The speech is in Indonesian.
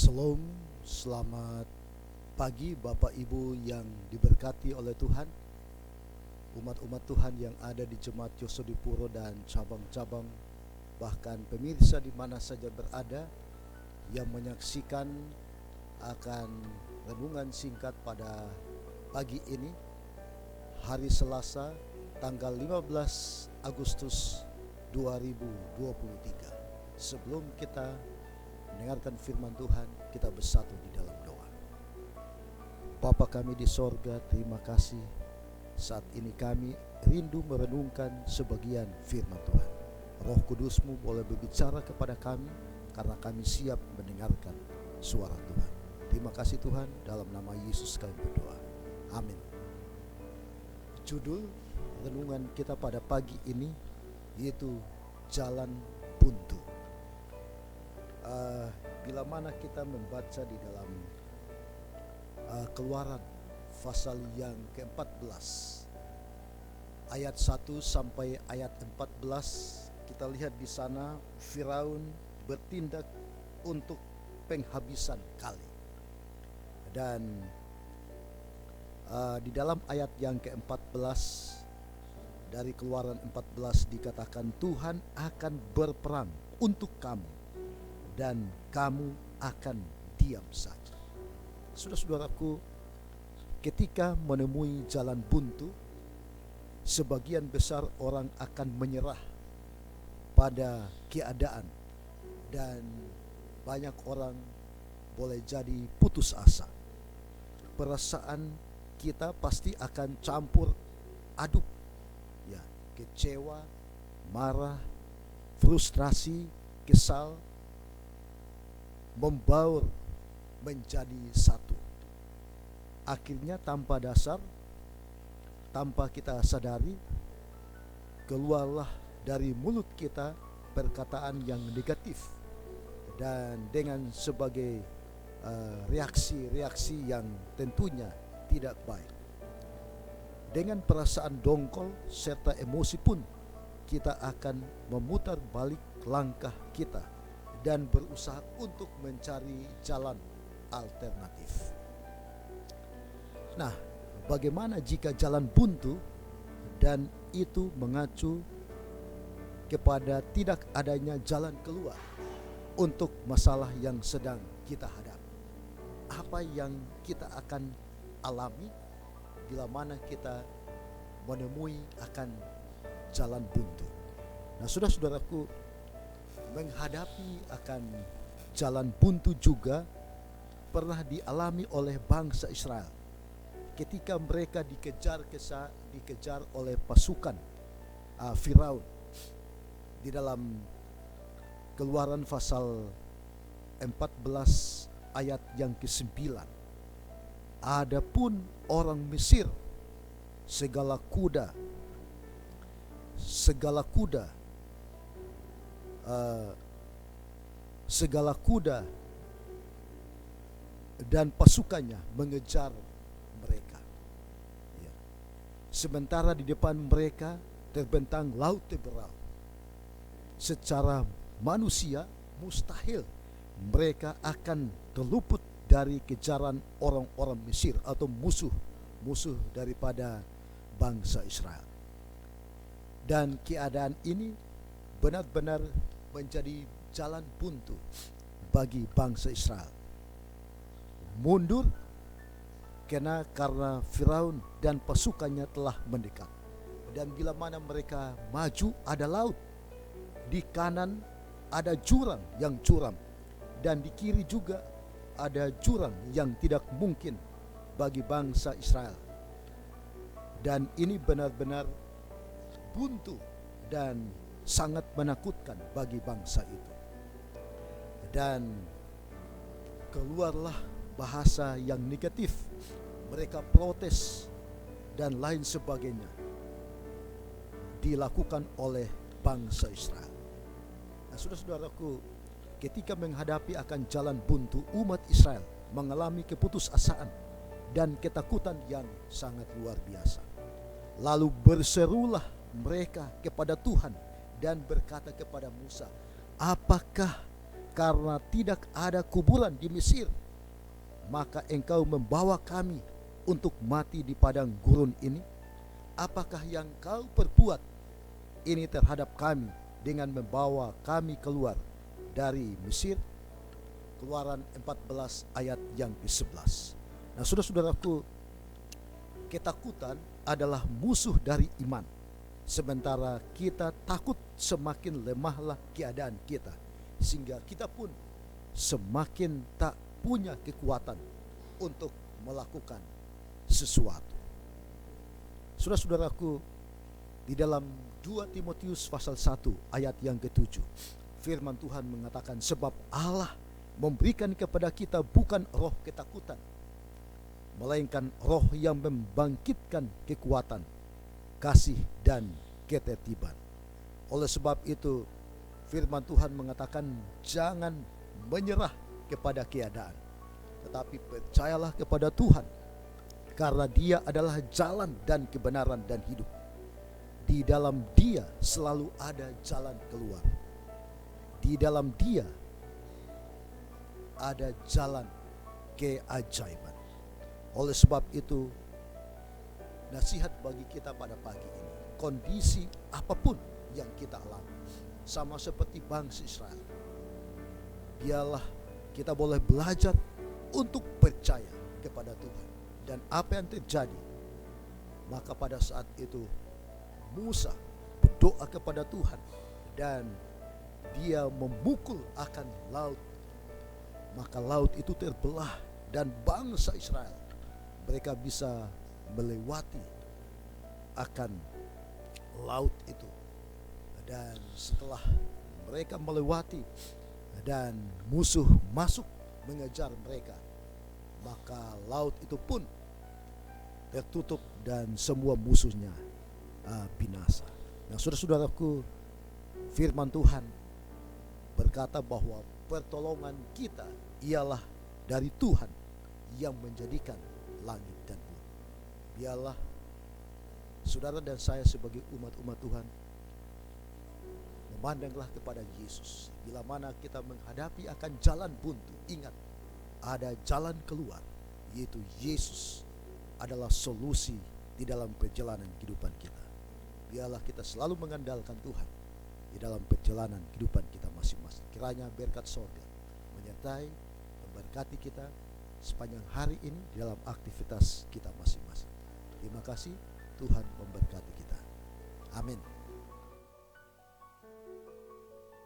Shalom, selamat pagi Bapak Ibu yang diberkati oleh Tuhan, umat-umat Tuhan yang ada di Jemaat Yosodipuro dan cabang-cabang, bahkan pemirsa di mana saja berada yang menyaksikan akan renungan singkat pada pagi ini, hari Selasa, tanggal 15 Agustus 2023. Sebelum kita mendengarkan firman Tuhan, kita bersatu di dalam doa. Bapa kami di sorga, terima kasih saat ini kami rindu merenungkan sebagian firman Tuhan. Roh Kudus-Mu boleh berbicara kepada kami karena kami siap mendengarkan suara Tuhan. Terima kasih Tuhan, dalam nama Yesus kami berdoa. Amin. Judul renungan kita pada pagi ini yaitu Jalan Buntu. Bila mana kita membaca di dalam Keluaran pasal yang ke-14 ayat 1 sampai ayat 14, kita lihat di sana Firaun bertindak untuk penghabisan kali. Dan di dalam ayat yang ke-14 dari Keluaran 14 dikatakan Tuhan akan berperang untuk kamu dan kamu akan diam saja. Saudara-saudaraku, ketika menemui jalan buntu, sebagian besar orang akan menyerah pada keadaan dan banyak orang boleh jadi putus asa. Perasaan kita pasti akan campur aduk, ya, kecewa, marah, frustrasi, kesal, membaur menjadi satu. Akhirnya tanpa dasar, tanpa kita sadari, keluarlah dari mulut kita perkataan yang negatif dan dengan sebagai reaksi-reaksi yang tentunya tidak baik. Dengan perasaan dongkol serta emosi pun kita akan memutar balik langkah kita dan berusaha untuk mencari jalan alternatif. Nah, bagaimana jika jalan buntu dan itu mengacu kepada tidak adanya jalan keluar untuk masalah yang sedang kita hadapi? Apa yang kita akan alami bila mana kita menemui akan jalan buntu? Nah, saudara-saudaraku, menghadapi akan jalan buntu juga pernah dialami oleh bangsa Israel ketika mereka dikejar oleh pasukan Firaun. Di dalam Keluaran pasal 14 ayat yang ke-9, adapun orang Mesir segala kuda dan pasukannya mengejar mereka, ya. Sementara di depan mereka terbentang laut Teberal. Secara manusia mustahil mereka akan terluput dari kejaran orang-orang Mesir atau musuh daripada bangsa Israel. Dan keadaan ini benar-benar menjadi jalan buntu bagi bangsa Israel. Mundur karena Firaun dan pasukannya telah mendekat. Dan bila mana mereka maju, ada laut. Di kanan ada jurang yang curam, dan di kiri juga ada jurang yang tidak mungkin bagi bangsa Israel. Dan ini benar-benar buntu dan sangat menakutkan bagi bangsa itu. Dan keluarlah bahasa yang negatif, mereka protes dan lain sebagainya dilakukan oleh bangsa Israel. Nah, saudara-saudaraku, ketika menghadapi akan jalan buntu, umat Israel mengalami keputusasaan dan ketakutan yang sangat luar biasa. Lalu berserulah mereka kepada Tuhan dan berkata kepada Musa, apakah karena tidak ada kuburan di Mesir, maka engkau membawa kami untuk mati di padang gurun ini. Apakah yang kau perbuat ini terhadap kami dengan membawa kami keluar dari Mesir? Keluaran 14 ayat yang ke-11. Nah, saudara-saudaraku, ketakutan adalah musuh dari iman. Sementara kita takut, semakin lemahlah keadaan kita, sehingga kita pun semakin tak punya kekuatan untuk melakukan sesuatu. Saudara-saudaraku, di dalam 2 Timotius pasal 1 ayat yang ke-7, firman Tuhan mengatakan, sebab Allah memberikan kepada kita bukan roh ketakutan, melainkan roh yang membangkitkan kekuatan, kasih, dan ketertiban. Oleh sebab itu, firman Tuhan mengatakan, jangan menyerah kepada keadaan, tetapi percayalah kepada Tuhan, karena Dia adalah jalan dan kebenaran dan hidup. Di dalam Dia selalu ada jalan keluar. Di dalam Dia ada jalan keajaiban. Oleh sebab itu, nasihat bagi kita pada pagi ini, kondisi apapun yang kita alami, sama seperti bangsa Israel, biarlah kita boleh belajar untuk percaya kepada Tuhan. Dan apa yang terjadi, maka pada saat itu Musa berdoa kepada Tuhan dan dia memukul akan laut, maka laut itu terbelah dan bangsa Israel, mereka bisa melewati akan laut itu. Dan setelah mereka melewati dan musuh masuk mengejar mereka, maka laut itu pun tertutup dan semua musuhnya binasa. Nah, saudara-saudaraku, firman Tuhan berkata bahwa pertolongan kita ialah dari Tuhan yang menjadikan langit dan bumi. Biarlah saudara dan saya sebagai umat-umat Tuhan memandanglah kepada Yesus. Bila mana kita menghadapi akan jalan buntu, ingat, ada jalan keluar, yaitu Yesus adalah solusi di dalam perjalanan kehidupan kita. Biarlah kita selalu mengandalkan Tuhan di dalam perjalanan kehidupan kita masing-masing. Kiranya berkat sorga menyertai, memberkati kita sepanjang hari ini di dalam aktivitas kita masing-masing. Terima kasih, Tuhan memberkati kita. Amin.